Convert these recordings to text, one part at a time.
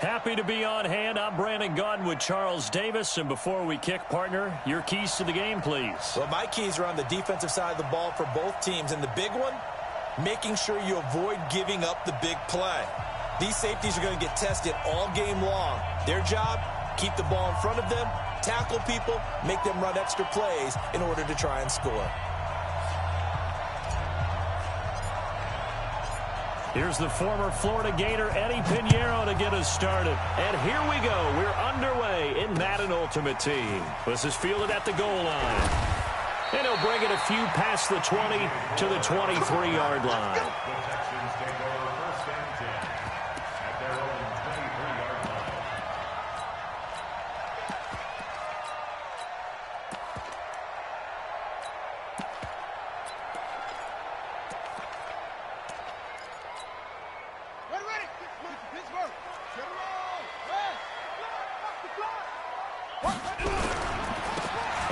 Happy to be on hand. I'm Brandon Gaudin with Charles Davis. And before we kick, partner, your keys to the game, please. Well, my keys are on the defensive side of the ball for both teams. And the big one, making sure you avoid giving up the big play. These safeties are going to get tested all game long. Their job, keep the ball in front of them, tackle people, make them run extra plays in order to try and score. Here's the former Florida Gator, Eddie Pinheiro, to get us started. And here we go. We're underway in Madden Ultimate Team. This is fielded at the goal line. And he'll bring it a few past the 20 to the 23-yard line.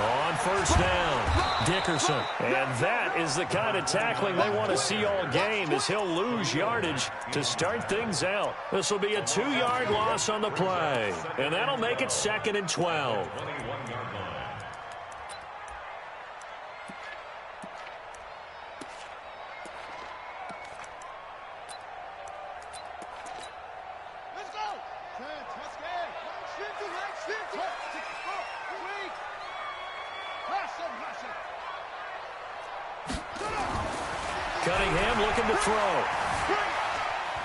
On first down, Dickerson. And that is the kind of tackling they want to see all game, as he'll lose yardage to start things out. This will be a 2-yard loss on the play, and that'll make it 2nd and 12. Cunningham looking to throw.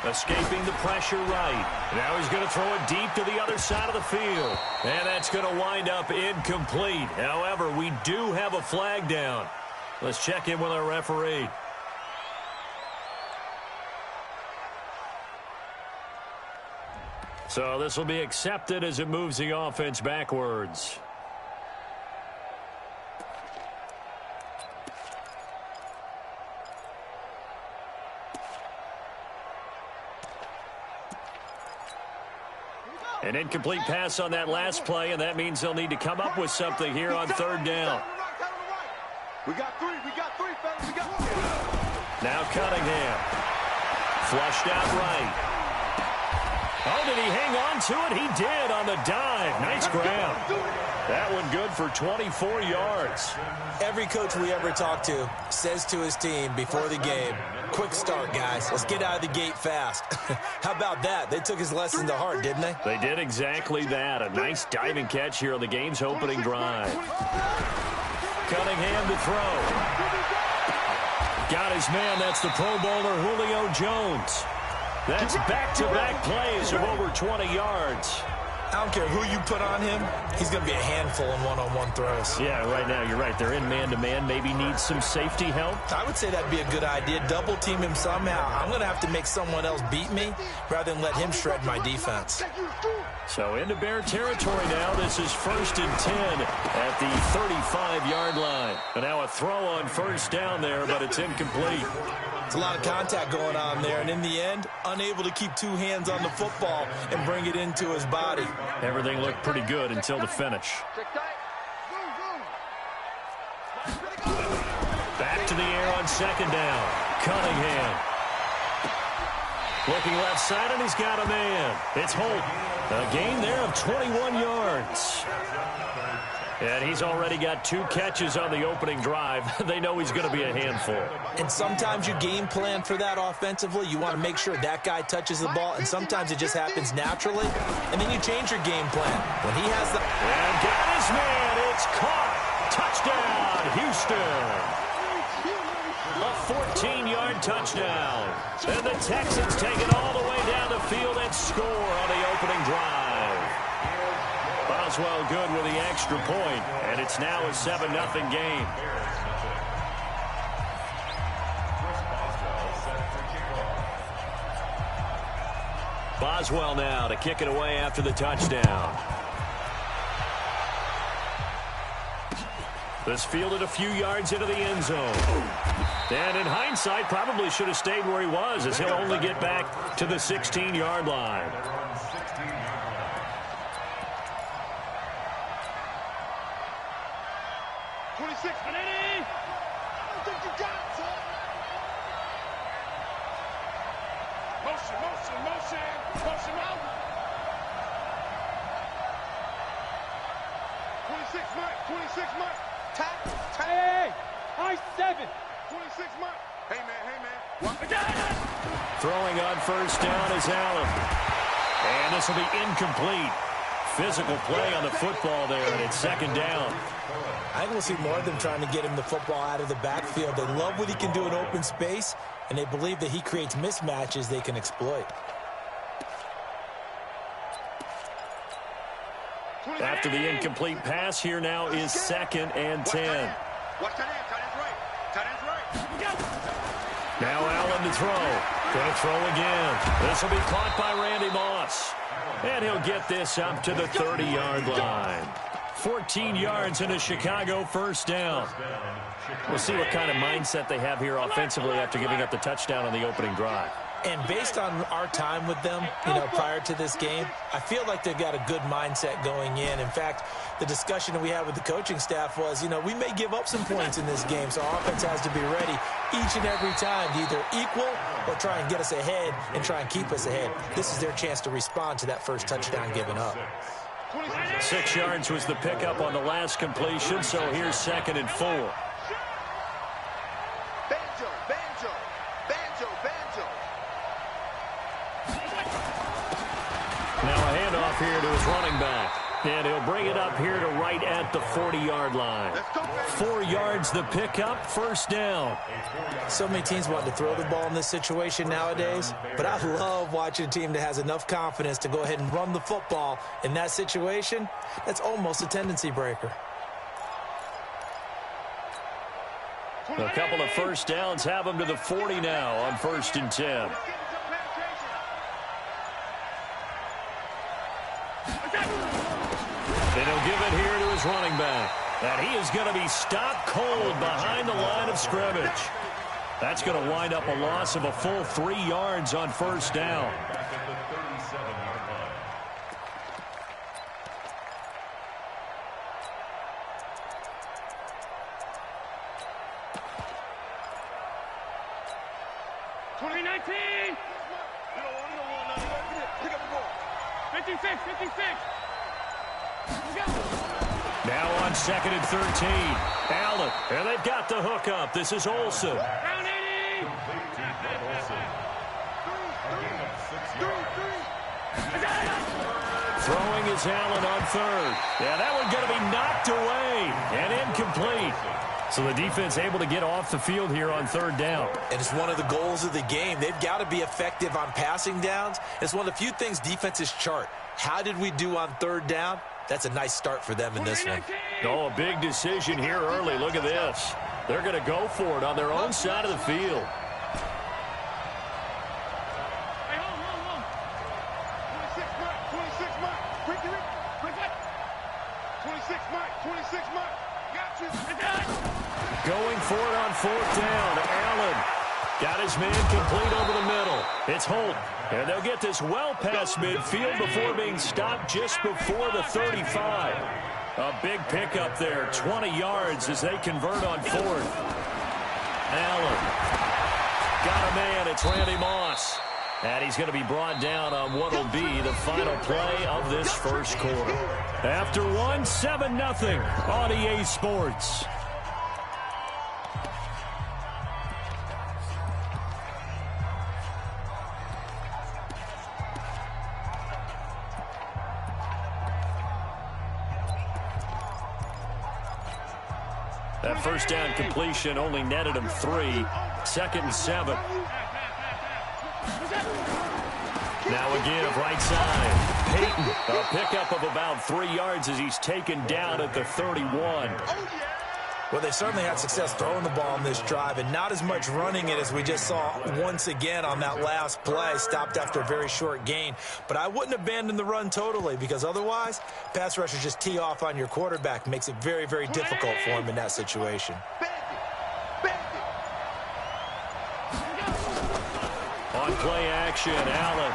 Escaping the pressure right. Now he's going to throw it deep to the other side of the field. And that's going to wind up incomplete. However, we do have a flag down. Let's check in with our referee. So this will be accepted as it moves the offense backwards. An incomplete pass on that last play, and that means they'll need to come up with something here on 3rd down. We got three, fellas, we got three. Now Cunningham. Flushed out right. Oh, did he hang on to it? He did on the dive. Nice grab. That one good for 24 yards. Every coach we ever talk to says to his team before the game, quick start, guys. Let's get out of the gate fast. How about that? They took his lesson to heart, didn't they? They did exactly that. A nice diving catch here on the game's opening drive. Cunningham to throw. Got his man. That's the Pro Bowler Julio Jones. That's back-to-back plays of over 20 yards. I don't care who you put on him. He's going to be a handful in one-on-one throws. Yeah, right now, you're right. They're in man-to-man. Maybe needs some safety help. I would say that'd be a good idea. Double-team him somehow. I'm going to have to make someone else beat me rather than let him shred my defense. So into Bear territory now. This is 1st and 10 at the 35-yard line. And now a throw on 1st down there, but it's incomplete. It's a lot of contact going on there, and in the end, unable to keep 2 hands on the football and bring it into his body. Everything looked pretty good until the finish. Back to the air on 2nd down. Cunningham. Looking left side, and he's got a man. It's Holt. A gain there of 21 yards. And he's already got 2 catches on the opening drive. They know he's going to be a handful. And sometimes you game plan for that offensively. You want to make sure that guy touches the ball, and sometimes it just happens naturally. And then you change your game plan. When he has the... And got his man. It's caught. Touchdown, Houston. A 14-yard touchdown. And the Texans take it all the way down the field and score on the opening drive. Boswell good with the extra point, and it's now a 7-0 game. Boswell now to kick it away after the touchdown. This fielded a few yards into the end zone. And in hindsight, probably should have stayed where he was, as he'll only get back to the 16-yard line. 26 Mike. 26 Mike. Hey, I 7. 26 Mike. Hey, man. Throwing on first down is Allen. And this will be incomplete. Physical play on the football there, and it's second down. I think we'll see more of them trying to get him the football out of the backfield. They love what he can do in open space, and they believe that he creates mismatches they can exploit. After the incomplete pass, here now is 2nd and 10. Watch tight end. Tight end's right. Now Allen to throw. Going to throw again. This will be caught by Randy Moss. And he'll get this up to the 30-yard line. 14 yards and a Chicago first down. We'll see what kind of mindset they have here offensively after giving up the touchdown on the opening drive. And based on our time with them, prior to this game, I feel like they've got a good mindset going in. In fact, the discussion that we had with the coaching staff was, we may give up some points in this game, so our offense has to be ready each and every time to either equal or try and get us ahead and try and keep us ahead. This is their chance to respond to that first touchdown given up. 6 yards was the pickup on the last completion, so here's 2nd and 4. Now a handoff here to his running back. And he'll bring it up here to right at the 40-yard line. 4 yards the pickup, first down. So many teams want to throw the ball in this situation nowadays, but I love watching a team that has enough confidence to go ahead and run the football in that situation. That's almost a tendency breaker. A couple of first downs have them to the 40 now on 1st and 10. And he'll give it here to his running back. And he is going to be stopped cold behind the line of scrimmage. That's going to wind up a loss of a full 3 yards on first down. Now on 2nd and 13. Allen, and they've got the hook up. This is Olsen. Throwing is Allen on 3rd. Yeah, that one going to be knocked away and incomplete. So the defense able to get off the field here on 3rd down. And it's one of the goals of the game. They've got to be effective on passing downs. It's one of the few things defenses chart. How did we do on 3rd down? That's a nice start for them in this one. Oh, a big decision here early. Look at this. They're going to go for it on their own side of the field. Going for it on 4th down. Allen got his man complete over the middle. It's Holt. And they'll get this well past midfield before being stopped just before the 35. A big pickup there. 20 yards as they convert on 4th. Allen got a man. It's Randy Moss. And he's going to be brought down on what will be the final play of this first quarter. After one, 7-0 on EA Sports. That first down completion only netted him 3. 2nd and 7. Now again, right side. Peyton, a pickup of about 3 yards as he's taken down at the 31. Well, they certainly had success throwing the ball on this drive and not as much running it as we just saw once again on that last play. Stopped after a very short gain. But I wouldn't abandon the run totally because otherwise, pass rushers just tee off on your quarterback. Makes it very, very difficult for him in that situation. On play action, Allen.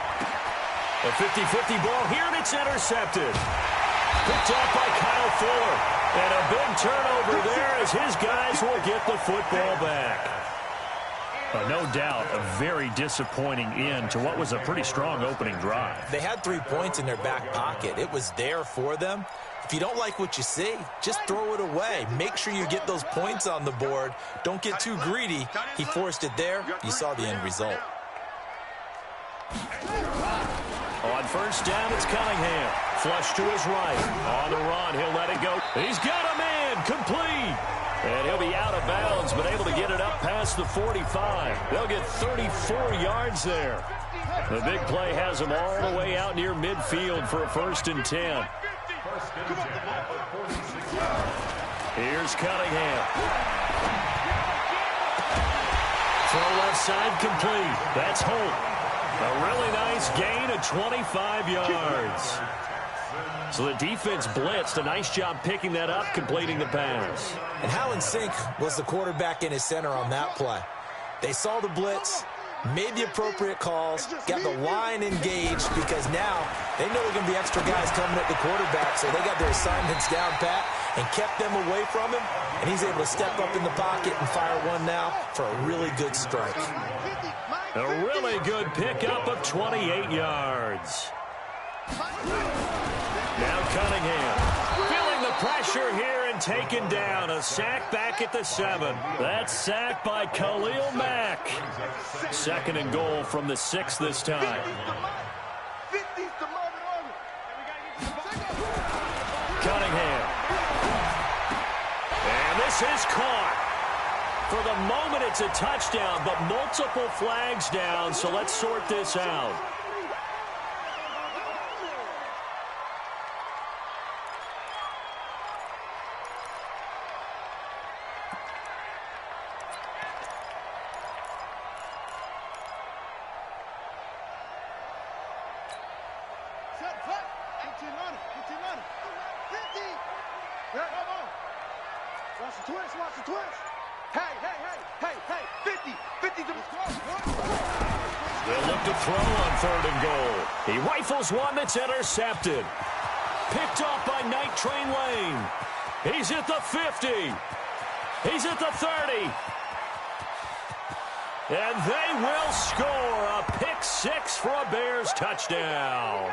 A 50-50 ball here, and it's intercepted. Picked off by Kyle Fuller. And a big turnover there as his guys will get the football back. No doubt a very disappointing end to what was a pretty strong opening drive. They had 3 points in their back pocket. It was there for them. If you don't like what you see, just throw it away. Make sure you get those points on the board. Don't get too greedy. He forced it there. You saw the end result. On first down, it's Cunningham. Flush to his right. On the run, he'll let it go. He's got a man, complete. And he'll be out of bounds, but able to get it up past the 45. They'll get 34 yards there. The big play has him all the way out near midfield for a 1st and 10. Here's Cunningham. Throw left side complete. That's Holt. A really nice gain of 25 yards. So the defense blitzed. A nice job picking that up, completing the pass. And how in sync was the quarterback and his center on that play? They saw the blitz, made the appropriate calls, got the line engaged because now they know there are going to be extra guys coming at the quarterback, so they got their assignments down pat and kept them away from him, and he's able to step up in the pocket and fire one now for a really good strike. A really good pickup of 28 yards. Now Cunningham feeling the pressure here and taken down. A sack back at the 7. That's sacked by Khalil Mack. 2nd and goal from the 6 this time. Cunningham. And this is caught. For the moment, it's a touchdown, but multiple flags down, so let's sort this out. Watch the twist. Hey, 50. They'll look to throw on 3rd and goal. He rifles one that's intercepted. Picked off by Night Train Lane. He's at the 50. He's at the 30. And they will score a pick 6 for a Bears touchdown.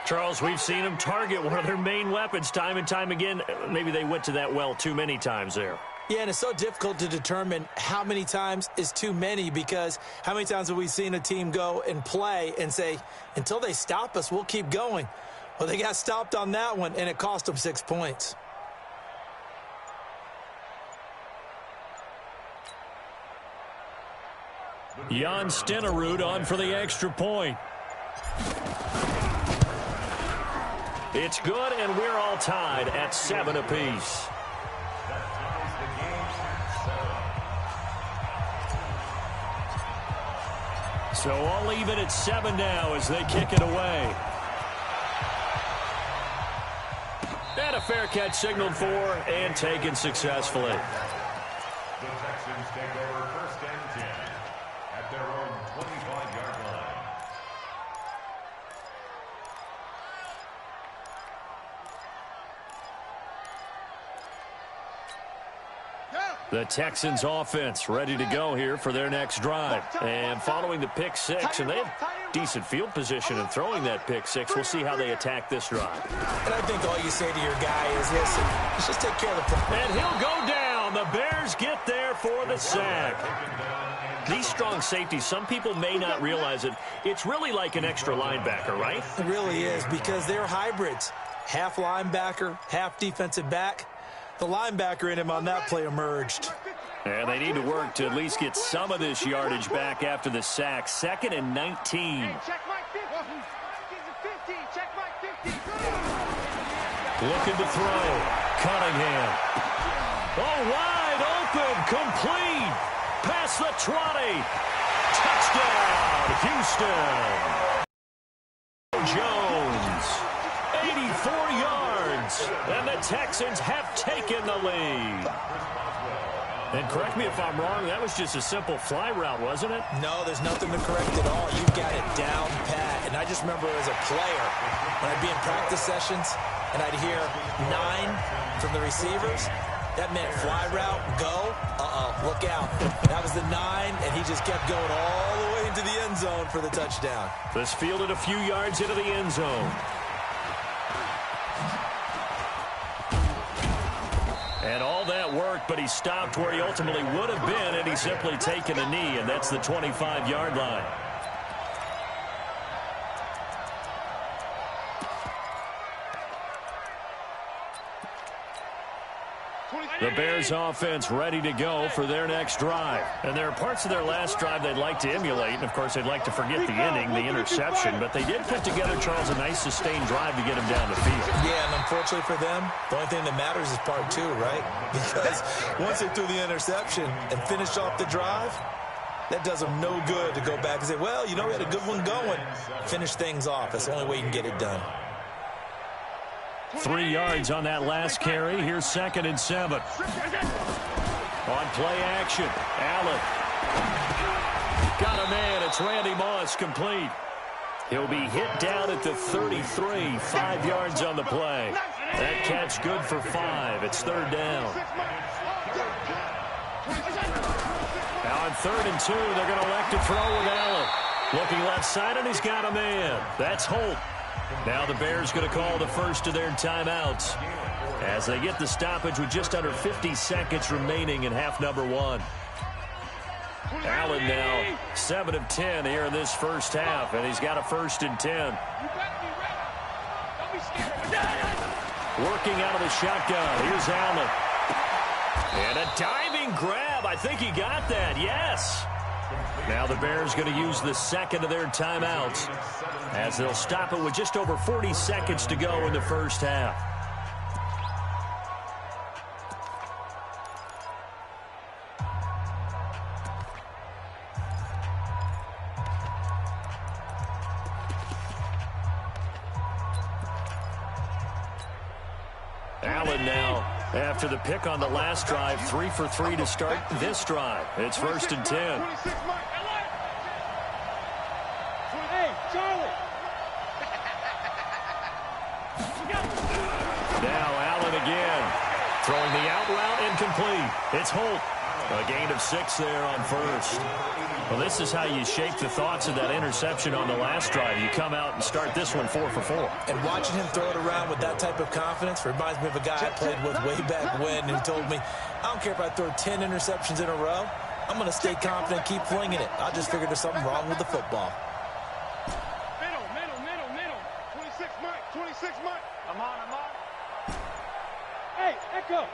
Charles, we've seen them target one of their main weapons time and time again. Maybe they went to that well too many times there. Yeah, and it's so difficult to determine how many times is too many because how many times have we seen a team go and play and say, until they stop us, we'll keep going. Well, they got stopped on that one, and it cost them 6 points. Jan Stenerud on for the extra point. It's good, and we're all tied at 7 apiece. So I'll leave it at 7 now as they kick it away. And a fair catch signaled for and taken successfully. The Texans take over 1st and 10 at their own 25-yard line. The Texans offense ready to go here for their next drive. And following the pick 6, and they have decent field position in throwing that pick 6. We'll see how they attack this drive. And I think all you say to your guy is, listen, let's just take care of the problem. And he'll go down. The Bears get there for the sack. These strong safeties, some people may not realize it. It's really like an extra linebacker, right? It really is because they're hybrids. Half linebacker, half defensive back. The linebacker in him on that play emerged. And they need to work to at least get some of this yardage back after the sack. 2nd and 19. Check my 50. Check my 50. Looking to throw. Cunningham. Oh, wide open. Complete. Past the 20. Touchdown, Houston. Jones. 84 yards. And the Texans have taken the lead. And correct me if I'm wrong, that was just a simple fly route, wasn't it? No, there's nothing to correct at all. You've got it down pat. And I just remember as a player, when I'd be in practice sessions, and I'd hear 9 from the receivers, that meant fly route, go, look out. That was the 9, and he just kept going all the way into the end zone for the touchdown. This fielded a few yards into the end zone. And all that work, but he stopped where he ultimately would have been, and he's simply taken a knee, and that's the 25-yard line. The Bears offense ready to go for their next drive. And there are parts of their last drive they'd like to emulate. And, of course, they'd like to forget the inning, the interception. But they did put together, Charles, a nice sustained drive to get him down the field. Yeah, and unfortunately for them, the only thing that matters is part two, right? Because once they threw the interception and finished off the drive, that does them no good to go back and say, well, you know, we had a good one going. Finish things off. That's the only way you can get it done. 3 yards on that last carry. Here's 2nd and 7. On play action, Allen. Got a man. It's Randy Moss, complete. He'll be hit down at the 33. 5 yards on the play. That catch good for 5. It's 3rd down. Now on 3rd and 2, they're going to elect to throw with Allen. Looking left side, and he's got a man. That's Holt. Now the Bears going to call the first of their timeouts as they get the stoppage with just under 50 seconds remaining in half number 1. Allen now 7 of 10 here in this first half, and he's got a 1st and 10. Working out of the shotgun. Here's Allen. And a diving grab. I think he got that. Yes. Now the Bears going to use the second of their timeouts as they'll stop it with just over 40 seconds to go in the first half. Allen now, after the pick on the last drive, 3 for 3 to start this drive. It's 1st and 10. Hey, Charlie. Now Allen again. Throwing the out route incomplete. It's Holt. A gain of 6 there on 1st. Well, this is how you shape the thoughts of that interception on the last drive. You come out and start this one 4 for 4. And watching him throw it around with that type of confidence reminds me of a guy I played with way back when who told me, I don't care if I throw 10 interceptions in a row. I'm going to stay confident, keep flinging it. I just figured there's something wrong with the football. Middle. 26 Mike. I'm on. Hey, Echo.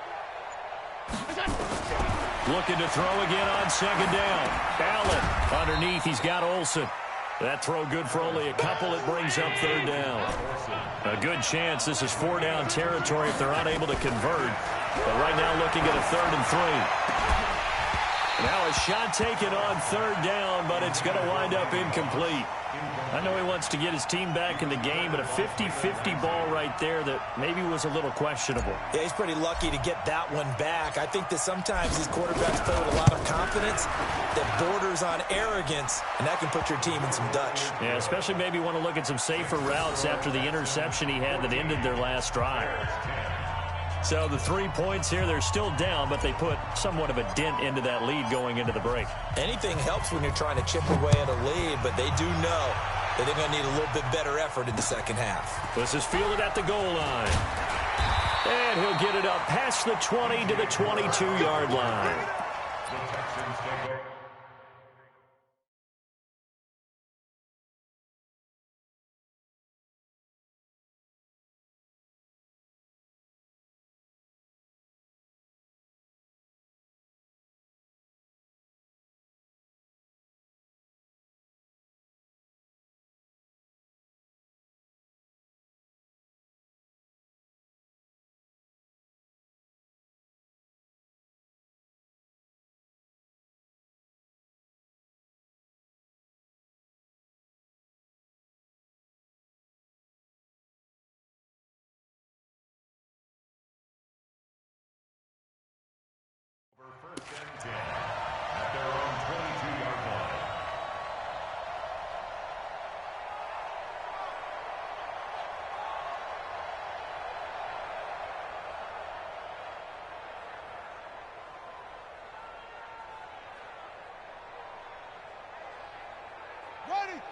Looking to throw again on 2nd down. Allen underneath. He's got Olsen. That throw good for only a couple. It brings up 3rd down. A good chance this is 4-down territory if they're unable to convert. But right now looking at a 3rd and 3. Now a shot taken on 3rd down, but it's going to wind up incomplete. I know he wants to get his team back in the game, but a 50-50 ball right there that maybe was a little questionable. Yeah, he's pretty lucky to get that one back. I think that sometimes these quarterbacks play with a lot of confidence that borders on arrogance, and that can put your team in some Dutch. Yeah, especially maybe want to look at some safer routes after the interception he had that ended their last drive. So the 3 points here, they're still down, but they put somewhat of a dent into that lead going into the break. Anything helps when you're trying to chip away at a lead, but they do know that they're going to need a little bit better effort in the second half. This is fielded at the goal line. And he'll get it up past the 20 to the 22-yard line.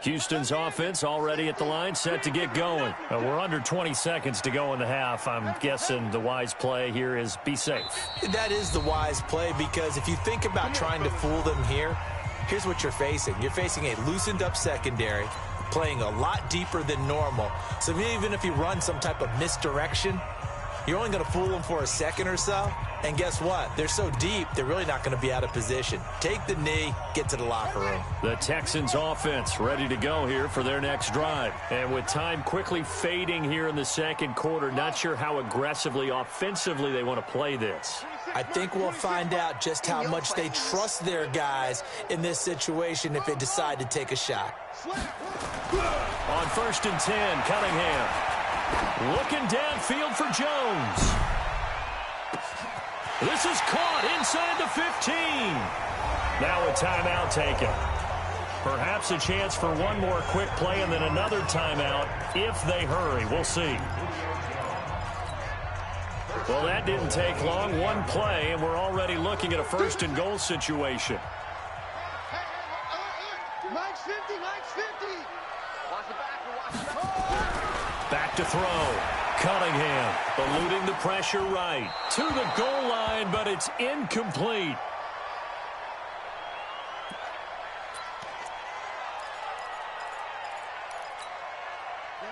Houston's offense already at the line, set to get going. We're under 20 seconds to go in the half. I'm guessing the wise play here is be safe. That is the wise play, because if you think about trying to fool them here, here's what you're facing. You're facing a loosened up secondary, playing a lot deeper than normal. So even if you run some type of misdirection, you're only going to fool them for a second or so. And guess what? They're so deep, they're really not going to be out of position. Take the knee, get to the locker room. The Texans offense ready to go here for their next drive. And with time quickly fading here in the second quarter, not sure how aggressively, offensively they want to play this. I think we'll find out just how much they trust their guys in this situation if they decide to take a shot. On 1st and 10, Cunningham. Looking downfield for Jones. This is caught inside the 15. Now a timeout taken. Perhaps a chance for one more quick play and then another timeout if they hurry. We'll see. Well, that didn't take long. One play, and we're already looking at a 1st and goal situation. Mike's 50, Mike's 50. Watch the back, watch the back. Back to throw. Cunningham eluding the pressure right. To the goal line, but it's incomplete.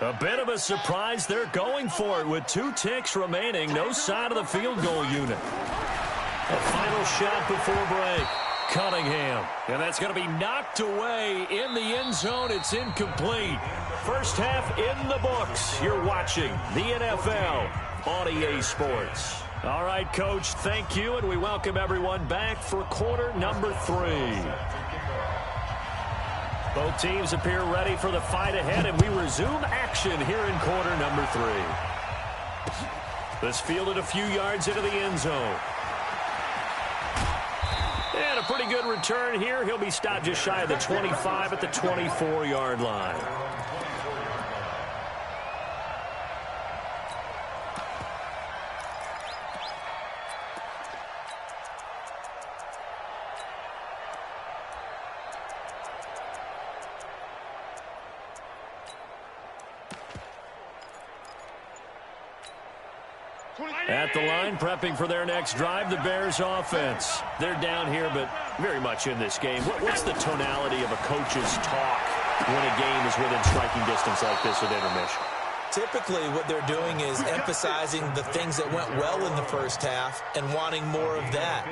A bit of a surprise. They're going for it with 2 ticks remaining. No sign of the field goal unit. A final shot before break. Cunningham. And that's going to be knocked away in the end zone. It's incomplete. First half in the books. You're watching the NFL on EA Sports. All right, Coach, thank you, and we welcome everyone back for quarter number 3. Both teams appear ready for the fight ahead, and we resume action here in quarter number 3. This fielded a few yards into the end zone. And a pretty good return here. He'll be stopped just shy of the 25 at the 24-yard line. At the line, prepping for their next drive, the Bears offense. They're down here, but very much in this game. What's the tonality of a coach's talk when a game is within striking distance like this at intermission? Typically, what they're doing is emphasizing the things that went well in the first half and wanting more of that.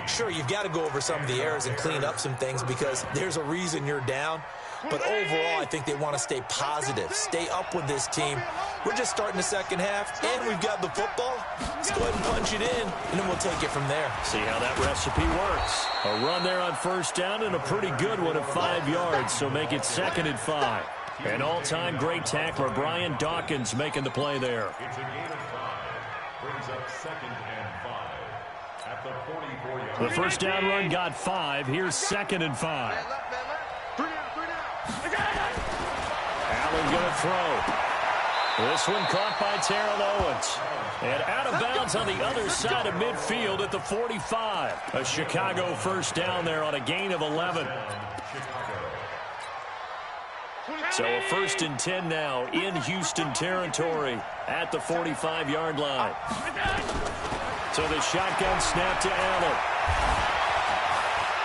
Sure, you've got to go over some of the errors and clean up some things because there's a reason you're down. But overall, I think they want to stay positive, stay up with this team. We're just starting the second half, and we've got the football. Let's go ahead and punch it in, and then we'll take it from there. See how that recipe works. A run there on 1st down and a pretty good one at 5 yards, so make it 2nd and 5. An all-time great tackler, Brian Dawkins, making the play there. It's a gain of 5. Brings up 2nd and 5 at the 44-yard. The 1st down run got 5. Here's 2nd and 5. Allen going to throw. This one caught by Terrell Owens. And out of bounds on the other side of midfield at the 45. A Chicago 1st down there on a gain of 11. So a 1st and 10 now in Houston territory at the 45-yard line. So the shotgun snap to Allen.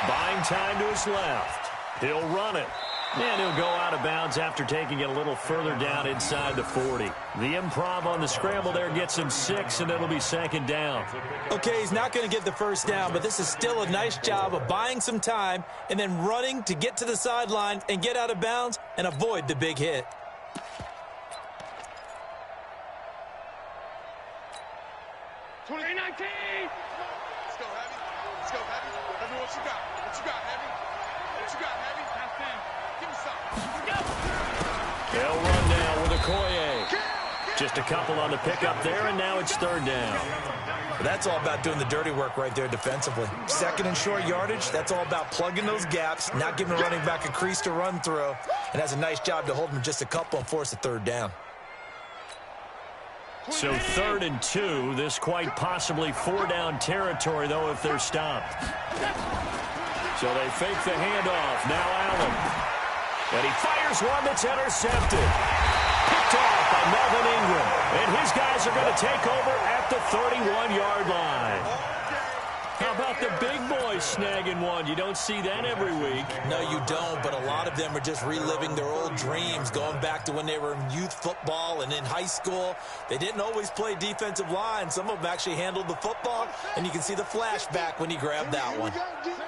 Buying time to his left. He'll run it. And he'll go out of bounds after taking it a little further down inside the 40. The improv on the scramble there gets him 6, and it'll be 2nd down. Okay, he's not going to get the 1st down, but this is still a nice job of buying some time and then running to get to the sideline and get out of bounds and avoid the big hit. Let's go, Heavy. Let's go, Heavy. Heavy, what you got? What you got, Heavy? What you got, Heavy? Give me something. They'll run now with Okoye. Just a couple on the pickup there, and now it's 3rd down. That's all about doing the dirty work right there defensively. 2nd and short yardage, that's all about plugging those gaps, not giving the running back a crease to run through, and has a nice job to hold him just a couple and force a 3rd down. So 3rd and 2, this quite possibly 4-down territory, though, if they're stopped. So they fake the handoff. Now Allen. And he fires one that's intercepted. Picked off by Melvin Ingram. And his guys are going to take over at the 31-yard line. How about the big boys snagging one? You don't see that every week. No, you don't, but a lot of them are just reliving their old dreams, going back to when they were in youth football and in high school. They didn't always play defensive line. Some of them actually handled the football, and you can see the flashback when he grabbed that one.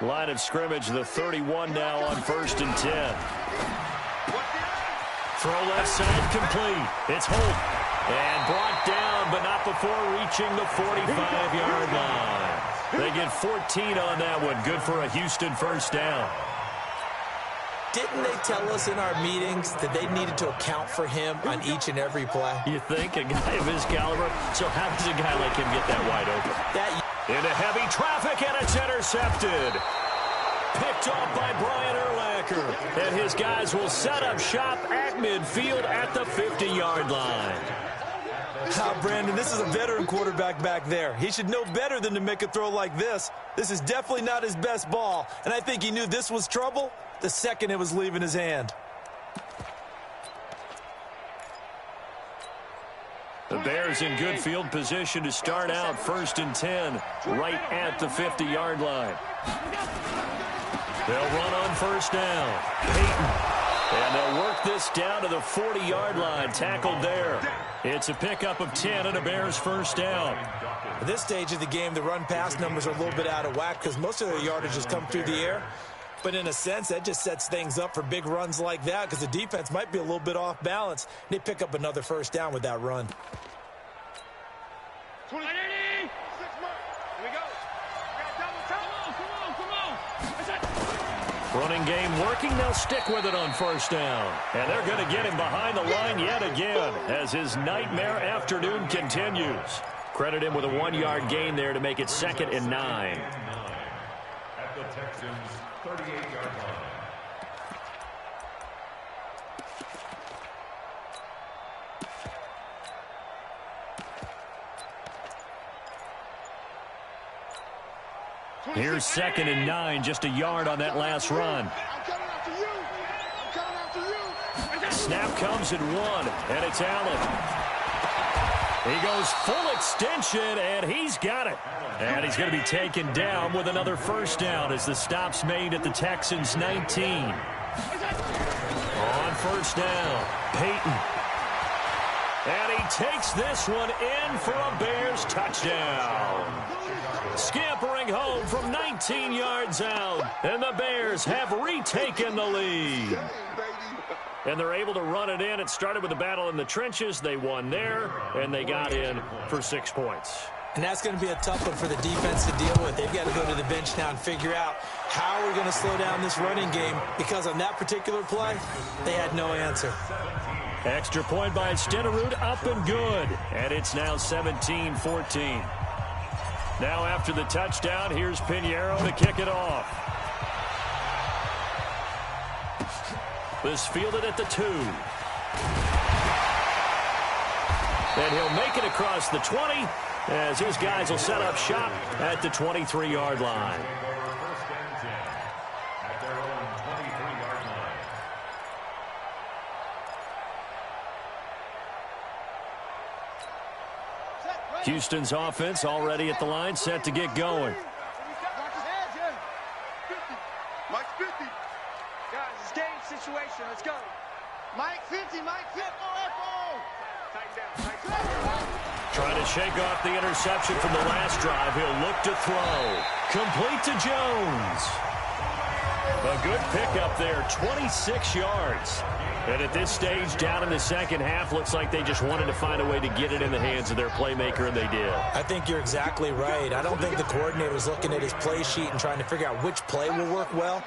Line of scrimmage, the 31 now on 1st and 10. Throw left side complete. It's Holt. And brought down, but not before reaching the 45-yard line. They get 14 on that one. Good for a Houston first down. Didn't they tell us in our meetings that they needed to account for him on each and every play? You think? A guy of his caliber? So how does a guy like him get that wide open? Into heavy traffic, and it's intercepted. Picked off by Brian Urlacher. And his guys will set up shop at midfield at the 50-yard line. Brandon, this is a veteran quarterback back there. He should know better than to make a throw like this. This is definitely not his best ball, and I think he knew this was trouble the second it was leaving his hand. The Bears in good field position to start out 1st and 10, right at the 50-yard line. They'll run on 1st down. Peyton. And they'll work this down to the 40-yard line. Tackled there. It's a pickup of 10 and a Bears first down. At this stage of the game, the run-pass numbers are a little bit out of whack because most of their yardage has come through the air. But in a sense, that just sets things up for big runs like that because the defense might be a little bit off balance. They pick up another first down with that run. 20. Here we go. Come on. That's it. Running game working. They'll stick with it on 1st down. And they're going to get him behind the line yet again as his nightmare afternoon continues. Credit him with a 1-yard gain there to make it 2nd and 9. At the Texans' 38-yard line. Here's 2nd and 9, just a yard on that last run. Snap comes at 1, and it's Allen. He goes full extension, and he's got it. And he's going to be taken down with another first down as the stop's made at the Texans' 19. On 1st down, Peyton. And he takes this one in for a Bears touchdown. Scampering home from 19 yards out, and the Bears have retaken the lead. And they're able to run it in. It started with a battle in the trenches. They won there, and they got in for 6 points. And that's going to be a tough one for the defense to deal with. They've got to go to the bench now and figure out how we're going to slow down this running game because on that particular play, they had no answer. Extra point by Stenerud, up and good. And it's now 17-14. Now after the touchdown, here's Pinheiro to kick it off. This fielded at the 2. And he'll make it across the 20 as his guys will set up shop at the 23-yard line. Houston's offense already at the line, set to get going. Mike 50. Guys, it's game situation. Let's go. Mike 50. Mike 50. Tighten down. Trying to shake off the interception from the last drive. He'll look to throw. Complete to Jones. A good pickup there, 26 yards. And at this stage, down in the second half, looks like they just wanted to find a way to get it in the hands of their playmaker, and they did. I think you're exactly right. I don't think the coordinator was looking at his play sheet and trying to figure out which play will work well.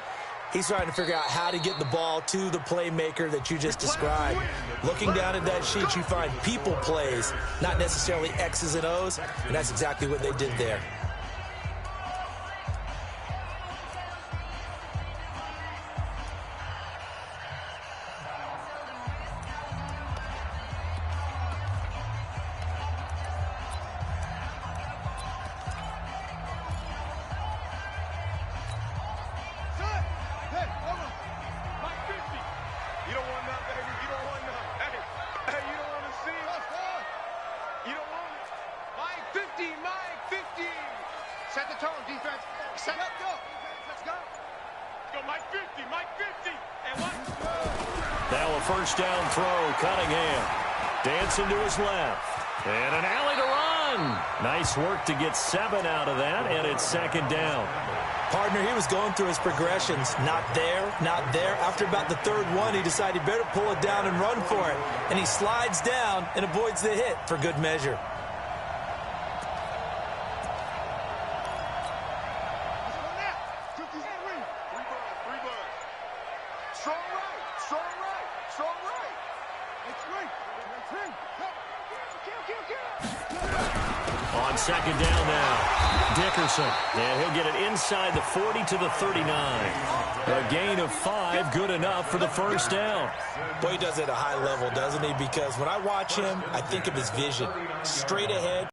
He's trying to figure out how to get the ball to the playmaker that you just described. Looking down at that sheet, you find people plays, not necessarily X's and O's, and that's exactly what they did there. Now a first down throw, Cunningham. Dancing to his left. And an alley to run. Nice work to get 7 out of that, and it's second down. Partner, he was going through his progressions. Not there, not there. After about the third one, he decided better pull it down and run for it. And he slides down and avoids the hit for good measure. On second down now, Dickerson. And he'll get it inside the 40 to the 39. A gain of 5, good enough for the first down. Boy, he does it at a high level, doesn't he? Because when I watch him, I think of his vision. Straight ahead.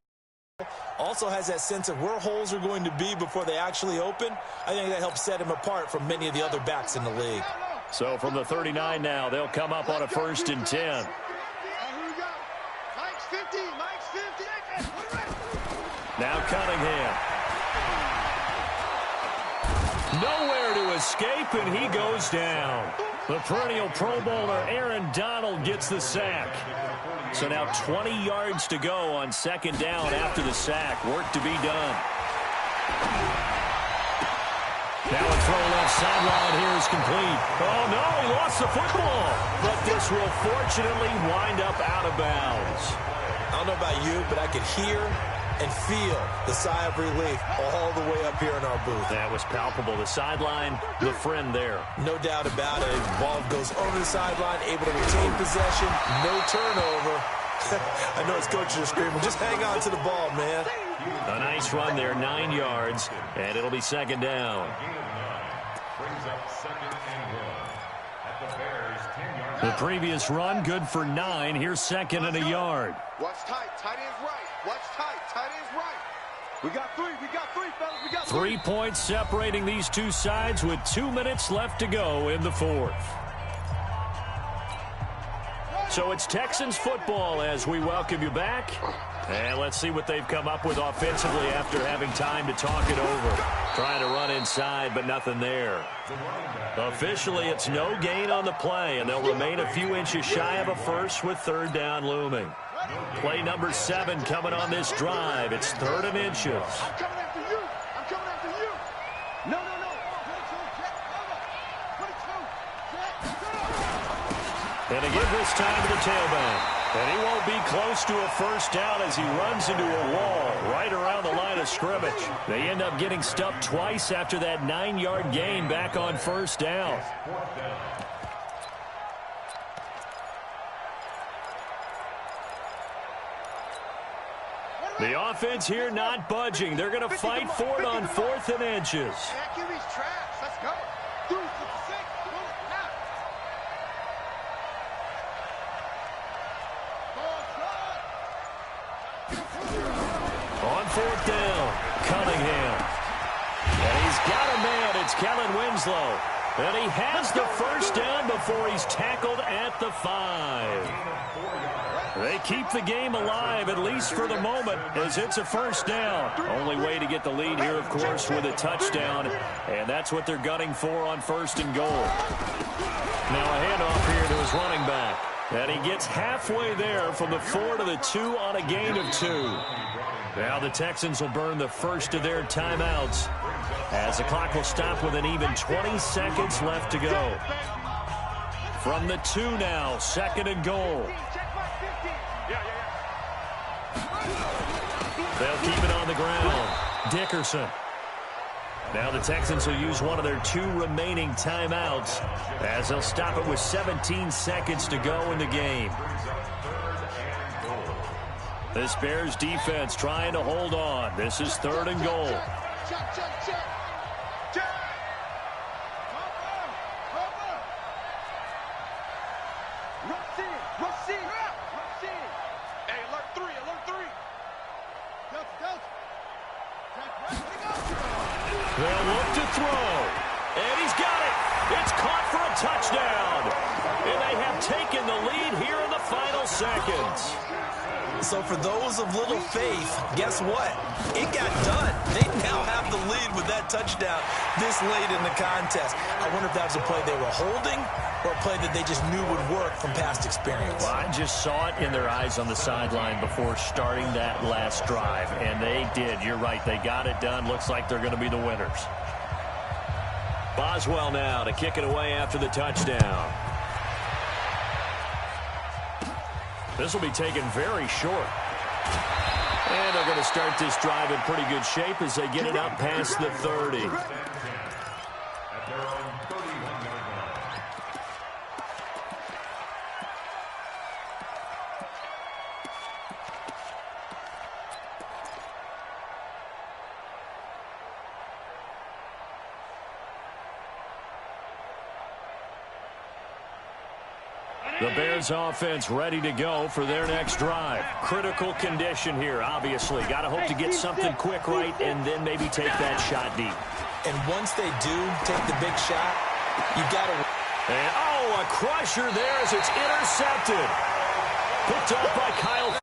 Also has that sense of where holes are going to be before they actually open. I think that helps set him apart from many of the other backs in the league. So from the 39 now, they'll come up on a 1st and 10. Now Cunningham. Nowhere to escape, and he goes down. The perennial Pro Bowler Aaron Donald gets the sack. So now 20 yards to go on second down after the sack. Work to be done. Now a throw left sideline here is complete. Oh, no, he lost the football. But this will fortunately wind up out of bounds. I don't know about you, but I could hear and feel the sigh of relief all the way up here in our booth. That was palpable. The sideline, the friend there. No doubt about it. Ball goes over the sideline, able to retain possession, no turnover. I know his coaches are screaming, just hang on to the ball, man. A nice run there, 9 yards, and it'll be second down. Brings up 2nd and 1 at the Bears' 10-yard line. The previous run, good for 9. Here's 2nd and a yard. Watch tight. Tight end's right. Watch tight. Tight end's right. We got 3. We got 3, fellas. We got 3. 3 points separating these two sides with 2 minutes left to go in the 4th. So it's Texans football as we welcome you back. And let's see what they've come up with offensively after having time to talk it over. Trying to run inside, but nothing there. Officially, it's no gain on the play, and they'll remain a few inches shy of a first with 3rd down looming. Play number 7 coming on this drive. It's 3rd and inches. I'm coming after you. I'm coming after you. No, no, no. And again this time to the tailback. And he won't be close to a first down as he runs into a wall right around the line of scrimmage. They end up getting stuffed twice after that 9-yard gain back on first down. The offense here not budging. They're going to fight for it on 4th and inches. QB's trash. Let's go. 3, 6, now. On 4th down, Cunningham. And he's got a man. It's Kellen Winslow. And he has the first down before he's tackled at the 5. They keep the game alive, at least for the moment, as it's a first down. Only way to get the lead here, of course, with a touchdown. And that's what they're gunning for on 1st and goal. Now a handoff here to his running back. And he gets halfway there from the 4 to the 2 on a gain of 2. Now the Texans will burn the first of their timeouts as the clock will stop with an even 20 seconds left to go. From the 2 now, 2nd and goal. They'll keep it on the ground. Dickerson. Now the Texans will use one of their 2 remaining timeouts as they'll stop it with 17 seconds to go in the game. This Bears defense trying to hold on. This is 3rd and goal. They'll look to throw. And he's got it. It's caught for a touchdown. And they have taken the lead here in the final seconds. So for those of little faith, guess what? It got done. They now have the lead with that touchdown this late in the contest. I wonder if that was a play they were holding or a play that they just knew would work from past experience. Well, I just saw it in their eyes on the sideline before starting that last drive, and they did. You're right. They got it done. Looks like they're going to be the winners. Boswell now to kick it away after the touchdown. This will be taken very short. And they're going to start this drive in pretty good shape as they get it up past the 30. At their own 31-yard line. The Bears offense ready to go for their next drive. Critical condition here, obviously. Got to hope to get something quick right and then maybe take that shot deep. And once they do take the big shot, you got to... And, oh, a crusher there as it's intercepted. Picked up by Kyle